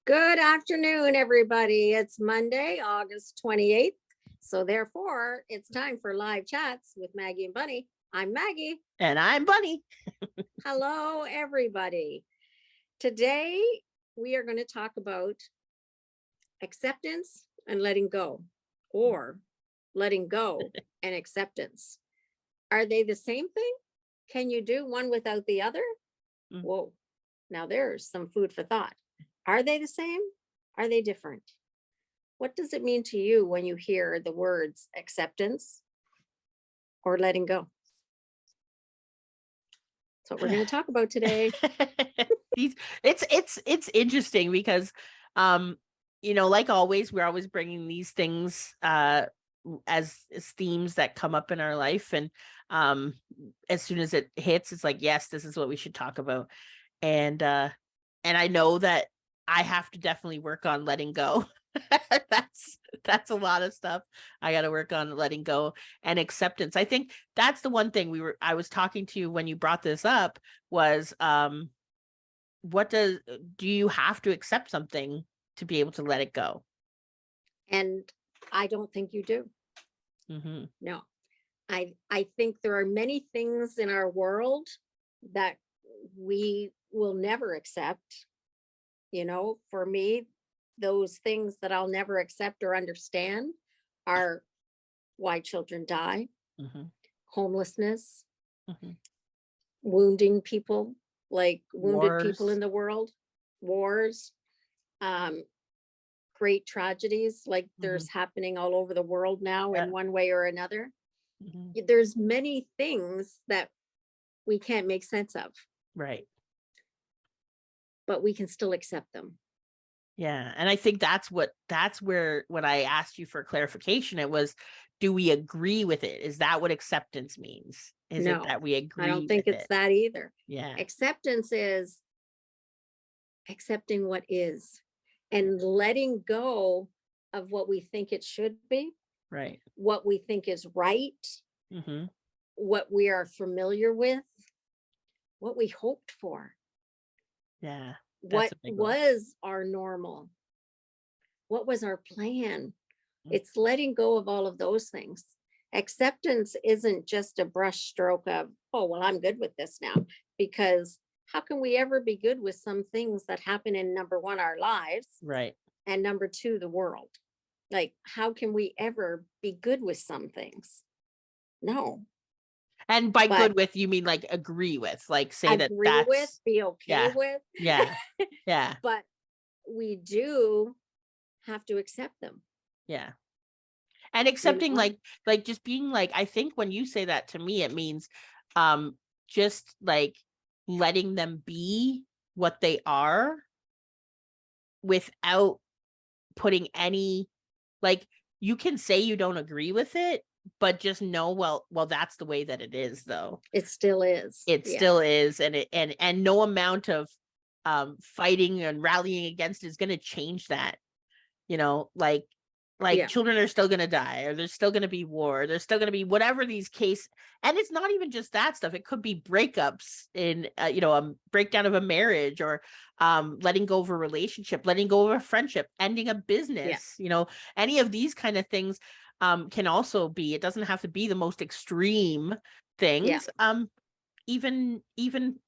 Good afternoon, everybody. It's Monday, August 28th. So therefore, it's time for live chats with Maggie and Bunny. I'm Maggie. And I'm Bunny. Hello, everybody. Today, we are going to talk about acceptance and letting go, or letting go and acceptance. Are they the same thing? Can you do one without the other? Mm. Whoa. Now there's some food for thought. Are they the same? Are they different? What does it mean to you when you hear the words acceptance or letting go? That's what we're going to talk about today. It's interesting because like always, we're always bringing these things as themes that come up in our life, and as soon as it hits, it's like, yes, this is what we should talk about. And I know that I have to definitely work on letting go. That's a lot of stuff I got to work on, letting go and acceptance. I think that's the one thing I was talking to you when you brought this up was what do you have to accept something to be able to let it go? And I don't think you do. Mm-hmm. No. I think there are many things in our world that we will never accept. For me, those things that I'll never accept or understand are why children die, Mm-hmm. homelessness, Mm-hmm. wounding people, like wounded people Wars. in the world, wars, great tragedies like there's happening all over the world now in one way or another. Mm-hmm. There's many things that we can't make sense of, Right. but we can still accept them. Yeah. And I think that's where, when I asked you for clarification, it was, do we agree with it? Is that what acceptance means? Is it No, that we agree I don't think with it's it? that either. Yeah. Acceptance is accepting what is and letting go of what we think it should be, Right. what we think is right, Mm-hmm. what we are familiar with, what we hoped for, Yeah. what That's a big one. was our normal, what was our plan. Mm. It's letting go of all of those things. Acceptance isn't just a brush stroke of, oh, well, I'm good with this now, because how can we ever be good with some things that happen in, number one, our lives, Right. and number two, the world? Like, how can we ever be good with some things? No. And by But good with, you mean like agree with, like say that agree with, that's, be okay yeah, with. yeah, yeah, But we do have to accept them. yeah. And You accepting, know, like just being like, I think when you say that to me, it means just like letting them be what they are without putting any, like, you can say you don't agree with it, but just know, well, that's the way that it is, though. it still is. It Yeah. still is, and no amount of fighting and rallying against is going to change that. Like Yeah. children are still going to die, or there's still going to be war, there's still going to be whatever these case. And it's not even just that stuff. It could be breakups in a breakdown of a marriage, or letting go of a relationship, letting go of a friendship, ending a business. Any of these kind of things can also be, it doesn't have to be the most extreme things. Even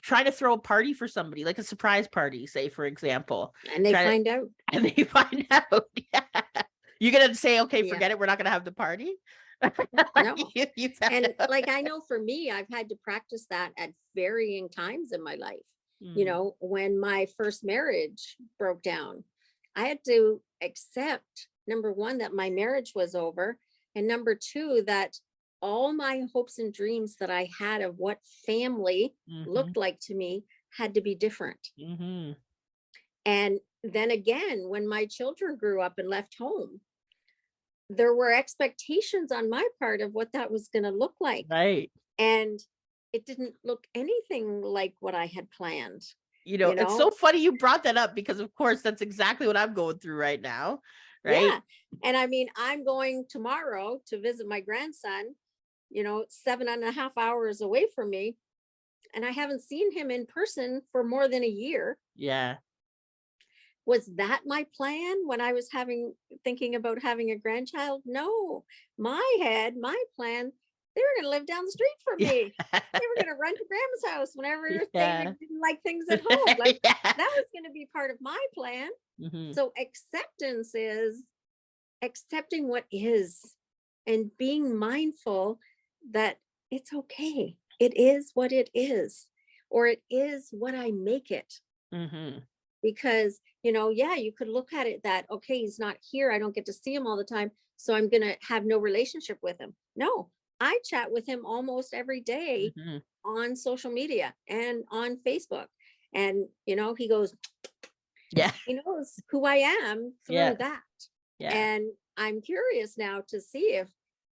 try to throw a party for somebody, like a surprise party, say, for example, And they find out. and they find out. Yeah. You're gonna say, okay, Yeah. forget it, we're not gonna have the party. No. You And like, I know for me, I've had to practice that at varying times in my life. When my first marriage broke down, I had to accept, number one, that my marriage was over, and number two, that all my hopes and dreams that I had of what family looked like to me had to be different. Mm-hmm. And then again, when my children grew up and left home, there were expectations on my part of what that was going to look like. Right. And it didn't look anything like what I had planned. It's so funny you brought that up, because of course that's exactly what I'm going through right now. Right. Yeah. And I mean, I'm going tomorrow to visit my grandson, 7.5 hours away from me. And I haven't seen him in person for more than a year. Yeah. Was that my plan when I was thinking about having a grandchild? No, my plan, they were going to live down the street from Yeah. me. They were going to run to grandma's house whenever Yeah. didn't like things at home. Like, Yeah. that was going to be part of my plan. Hmm. So acceptance is accepting what is and being mindful that it's okay. It is what it is, or it is what I make it. Hmm. Because, yeah, you could look at it that, okay, he's not here. I don't get to see him all the time. So I'm going to have no relationship with him. No, I chat with him almost every day Hmm. on social media and on Facebook. And, he goes, Yeah. he knows who I am Yeah. through that. Yeah. And I'm curious now to see if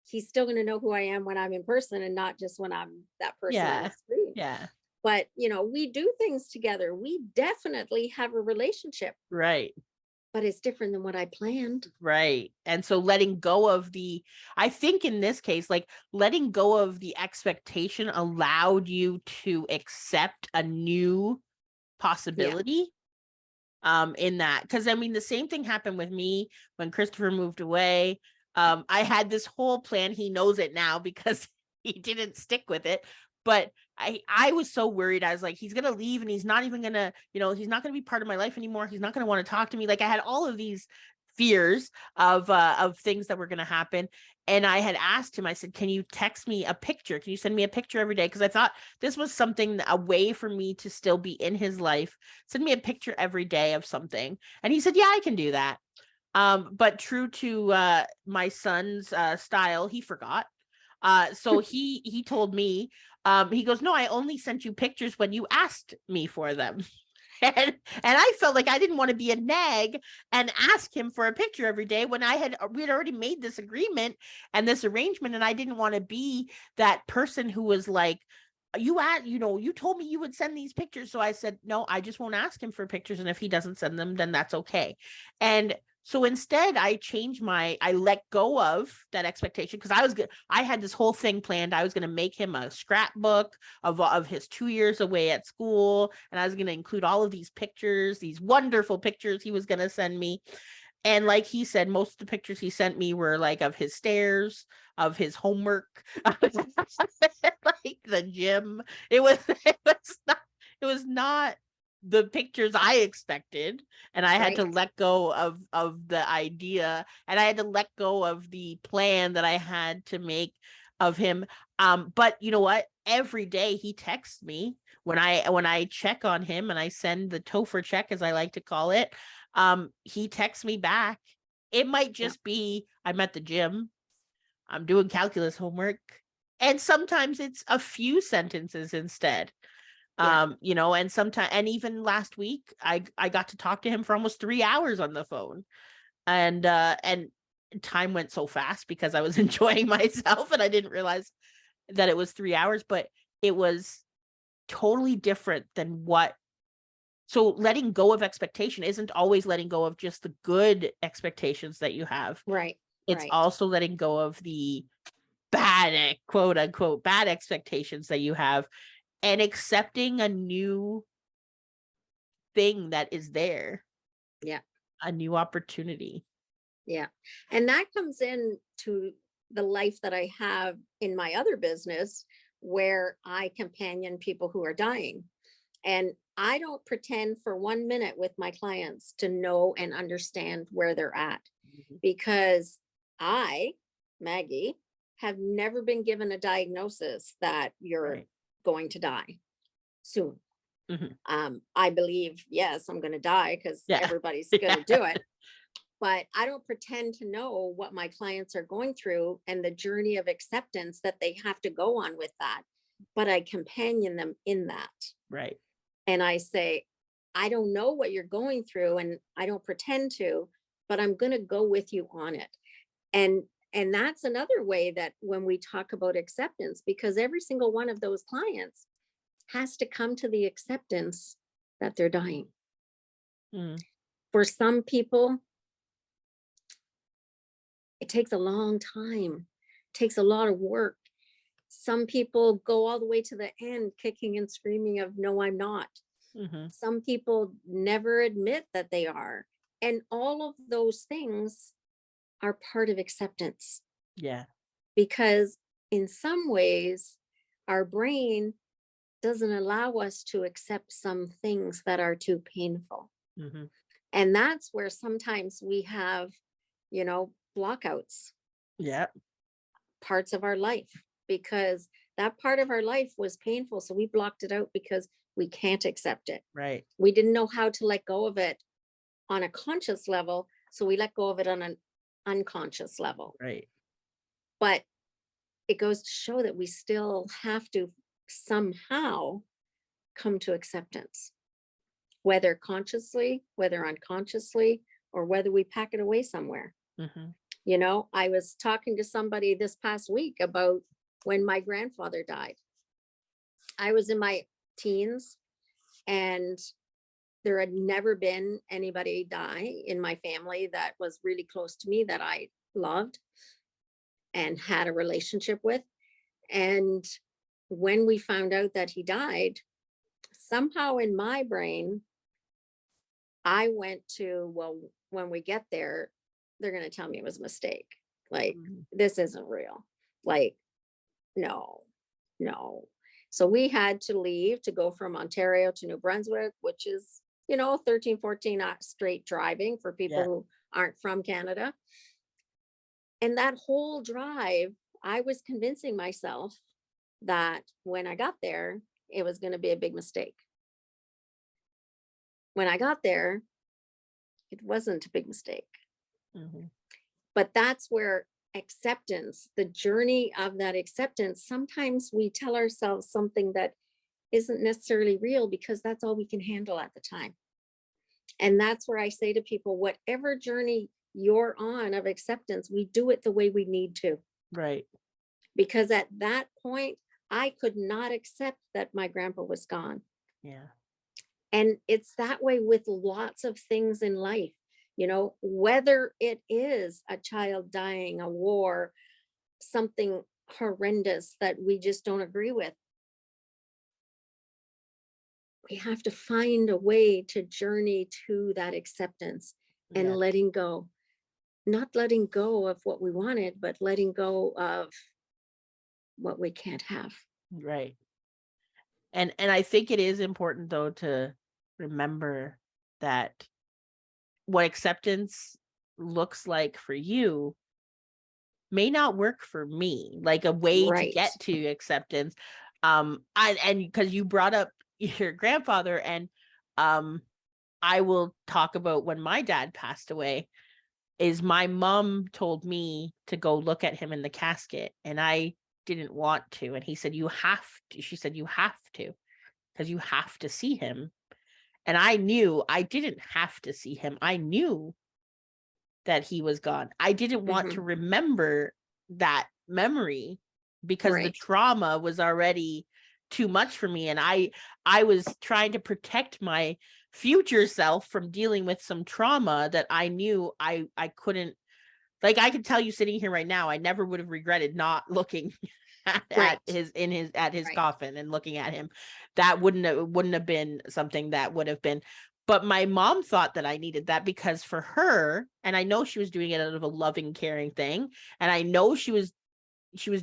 he's still going to know who I am when I'm in person and not just when I'm that person on the Yeah. screen. Yeah. But, we do things together. We definitely have a relationship, Right. but it's different than what I planned. Right. And so letting go of I think in this case, like letting go of the expectation allowed you to accept a new Yeah. possibility in that. Because I mean, the same thing happened with me when Christopher moved away. I had this whole plan. He knows it now because he didn't stick with it. But I was so worried. I was like, he's gonna leave and he's not even gonna, he's not gonna be part of my life anymore. He's not gonna want to talk to me. Like I had all of these fears of things that were gonna happen. And I had asked him, I said, can you text me a picture? Can you send me a picture every day? Because I thought this was something, a way for me to still be in his life. Send me a picture every day of something. And he said, yeah, I can do that. But true to my son's style, he forgot. So he told me, he goes, no, I only sent you pictures when you asked me for them. And I felt like I didn't want to be a nag and ask him for a picture every day when we had already made this agreement and this arrangement, and I didn't want to be that person who was like, you told me you would send these pictures. So I said, no, I just won't ask him for pictures, and if he doesn't send them, then that's okay. And so instead I let go of that expectation, because I had this whole thing planned. I was going to make him a scrapbook of his 2 years away at school, and I was going to include all of these pictures, these wonderful pictures he was going to send me. And like he said, most of the pictures he sent me were like of his stairs, of his homework, like the gym. It was not the pictures I expected. And I had Right. to let go of the idea, and I had to let go of the plan that I had to make of him. But you know what? Every day he texts me when I check on him, and I send the Topher check, as I like to call it. He texts me back. It might Yeah. just be, I'm at the gym, I'm doing calculus homework, and sometimes it's a few sentences instead. Yeah. And sometimes, and even last week I got to talk to him for almost 3 hours on the phone. And time went so fast because I was enjoying myself, and I didn't realize that it was 3 hours, but it was totally different than what. So letting go of expectation isn't always letting go of just the good expectations that you have. Right. It's Right. also letting go of the bad, quote unquote, bad expectations that you have, and accepting a new thing that is there, Yeah. a new opportunity. Yeah. And that comes in to the life that I have in my other business, where I companion people who are dying. And I don't pretend for 1 minute with my clients to know and understand where they're at, Mhm. because I, Maggie, have never been given a diagnosis that you're Right. going to die soon. Mhm. I believe, yes, I'm going to die because Yeah. everybody's going to do it. But I don't pretend to know what my clients are going through and the journey of acceptance that they have to go on with that. But I companion them in that. Right. And I say, I don't know what you're going through, and I don't pretend to, but I'm going to go with you on it. And that's another way that when we talk about acceptance, because every single one of those clients has to come to the acceptance that they're dying. Mm. For some people, it takes a long time, takes a lot of work. Some people go all the way to the end, kicking and screaming of, no, I'm not. Mm-hmm. Some people never admit that they are. And all of those things are part of acceptance, Yeah. because in some ways, our brain doesn't allow us to accept some things that are too painful. Mm-hmm. And that's where sometimes we have, blockouts, Yeah. parts of our life, because that part of our life was painful. So we blocked it out because we can't accept it. Right. We didn't know how to let go of it on a conscious level. So we let go of it on an unconscious level. Right. But it goes to show that we still have to somehow come to acceptance, whether consciously, whether unconsciously, or whether we pack it away somewhere. Mm-hmm. I was talking to somebody this past week about when my grandfather died. I was in my teens, and there had never been anybody die in my family that was really close to me, that I loved and had a relationship with. And when we found out that he died, somehow in my brain, I went to, well, when we get there, they're going to tell me it was a mistake. Like, Mm-hmm. this isn't real. Like, no, no. So we had to leave to go from Ontario to New Brunswick, which is, 13, 14 straight driving for people Yeah. who aren't from Canada. And that whole drive, I was convincing myself that when I got there, it was going to be a big mistake. When I got there, it wasn't a big mistake. Mm-hmm. But that's where acceptance, the journey of that acceptance, sometimes we tell ourselves something that isn't necessarily real because that's all we can handle at the time. And that's where I say to people, whatever journey you're on of acceptance, we do it the way we need to. Right. Because at that point, I could not accept that my grandpa was gone. Yeah. And it's that way with lots of things in life, whether it is a child dying, a war, something horrendous that we just don't agree with. We have to find a way to journey to that acceptance and Yeah. letting go, not letting go of what we wanted, but letting go of what we can't have. Right. And I think it is important though to remember that what acceptance looks like for you may not work for me. Like a way to Right. get to acceptance. And because you brought up your grandfather, and I will talk about when my dad passed away, is my mom told me to go look at him in the casket, and I didn't want to. And he said, you have to. She said, you have to, because you have to see him. And I knew I didn't have to see him. I knew that he was gone. I didn't want to Mm-hmm. remember that memory because the Right. trauma was already too much for me. And I was trying to protect my future self from dealing with some trauma that I knew I couldn't. Like, I could tell you sitting here right now, I never would have regretted not looking at Right. his Right. coffin and looking at him. That wouldn't have been something that would have been. But my mom thought that I needed that because for her, and I know she was doing it out of a loving, caring thing, and I know she was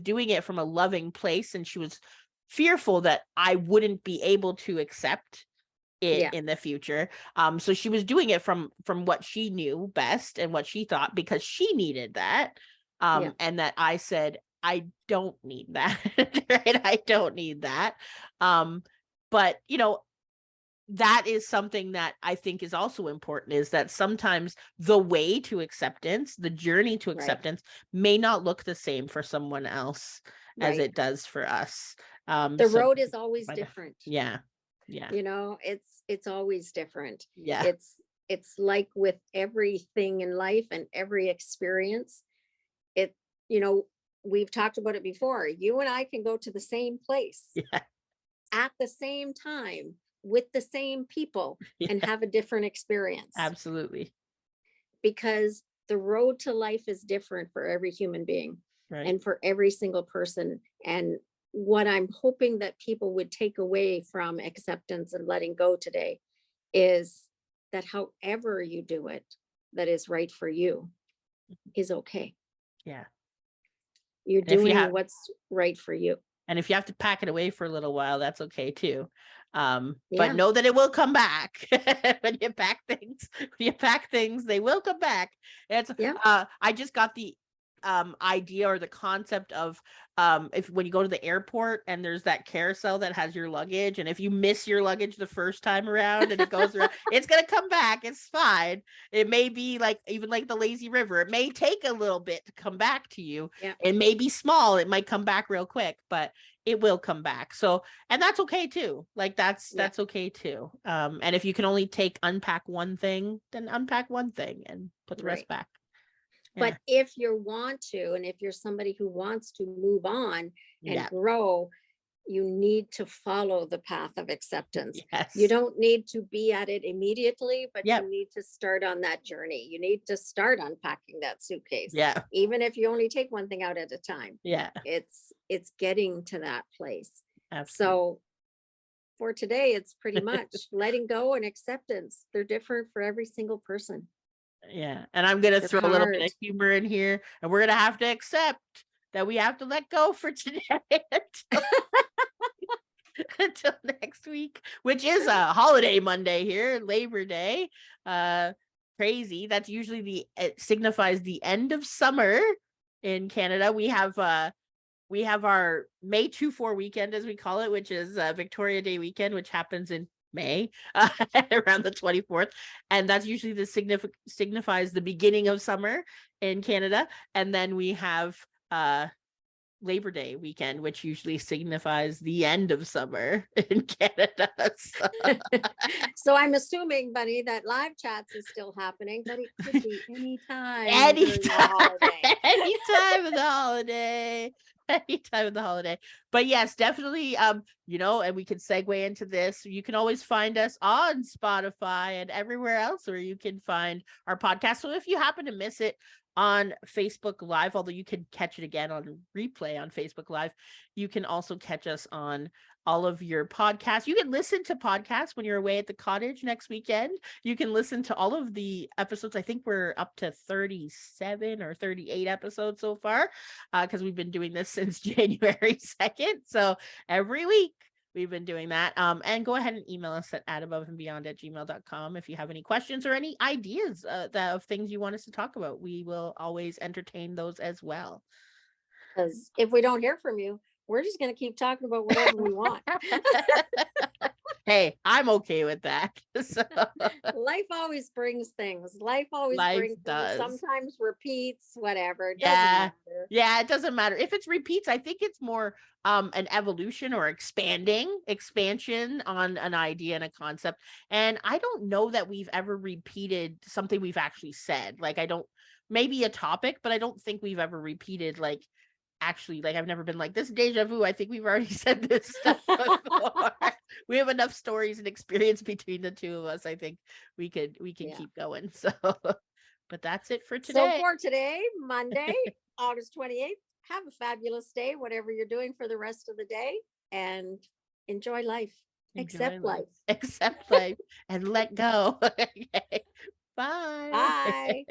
doing it from a loving place, and she was fearful that I wouldn't be able to accept it Yeah. in the future. So she was doing it from what she knew best and what she thought, because she needed that. Yeah. And that I said, I don't need that. Right? I don't need that. But that is something that I think is also important, is that sometimes the way to acceptance, the journey to Right. acceptance, may not look the same for someone else as Right. it does for us. The So road is always different. yeah. Yeah. It's always different. Yeah. It's like with everything in life and every experience. It, you know, we've talked about it before. You and I can go to the same place Yeah. at the same time with the same people and Yeah. have a different experience, Absolutely. because the road to life is different for every human being Right. and for every single person. And what I'm hoping that people would take away from acceptance and letting go today is that however you do it, that is right for you is okay. Yeah. You're And if you doing have, what's right for you. and if you have to pack it away for a little while, that's okay too. But Yeah. know that it will come back. When you pack things, they will come back. It's Yeah. I just got the idea or the concept of if when you go to the airport and there's that carousel that has your luggage, and if you miss your luggage the first time around and it goes around, it's gonna come back. It's fine. It may be like even like the lazy river. It may take a little bit to come back to you. Yeah. It may be small. It might come back real quick, but it will come back. So, and that's okay too. Like that's okay too. And if you can only unpack one thing, then unpack one thing and put the rest back. But if you want to, and if you're somebody who wants to move on and grow, you need to follow the path of acceptance. Yes. You don't need to be at it immediately, but you need to start on that journey. You need to start unpacking that suitcase. Yeah. Even if you only take one thing out at a time. Yeah. It's getting to that place. Absolutely. So for today, it's pretty much letting go and acceptance. They're different for every single person. Yeah. And I'm going to throw a little bit of humor in here, and we're going to have to accept that we have to let go for today until next week, which is a holiday Monday here, Labor Day. Crazy. That's usually it signifies the end of summer in Canada. We have our May 2-4 weekend, as we call it, which is Victoria Day weekend, which happens in May, around the 24th, and that's usually signifies the beginning of summer in Canada. And then we have Labor Day weekend, which usually signifies the end of summer in Canada. So I'm assuming, Bunny, that live chats is still happening, but it could be anytime. Anytime of the holiday. Anytime of the holiday. But yes, definitely and we can segue into this. You can always find us on Spotify and everywhere else where you can find our podcast. So if you happen to miss it on Facebook Live, although you can catch it again on replay on Facebook Live, you can also catch us on all of your podcasts. You can listen to podcasts when you're away at the cottage next weekend. You can listen to all of the episodes. I think we're up to 37 or 38 episodes so far, because we've been doing this since January 2nd. So every week we've been doing that. And go ahead and email us at ataboveandbeyond@gmail.com if you have any questions or any ideas of things you want us to talk about. We will always entertain those as well. Because if we don't hear from you, we're just going to keep talking about whatever we want. Hey, I'm okay with that. So. Life always brings things. Life brings does. Things. Sometimes repeats, whatever. It doesn't matter. Yeah, it doesn't matter. If it's repeats, I think it's more an evolution or expansion on an idea and a concept. And I don't know that we've ever repeated something we've actually said. Like maybe a topic, but I don't think we've ever repeated actually, I've never been like, this deja vu. I think we've already said this stuff before. We have enough stories and experience between the two of us. I think we can keep going. So, but that's it for today. So for today, Monday, August 28th, have a fabulous day, whatever you're doing for the rest of the day, and enjoy life. Accept life. Accept life and let go. Okay. Bye. Bye.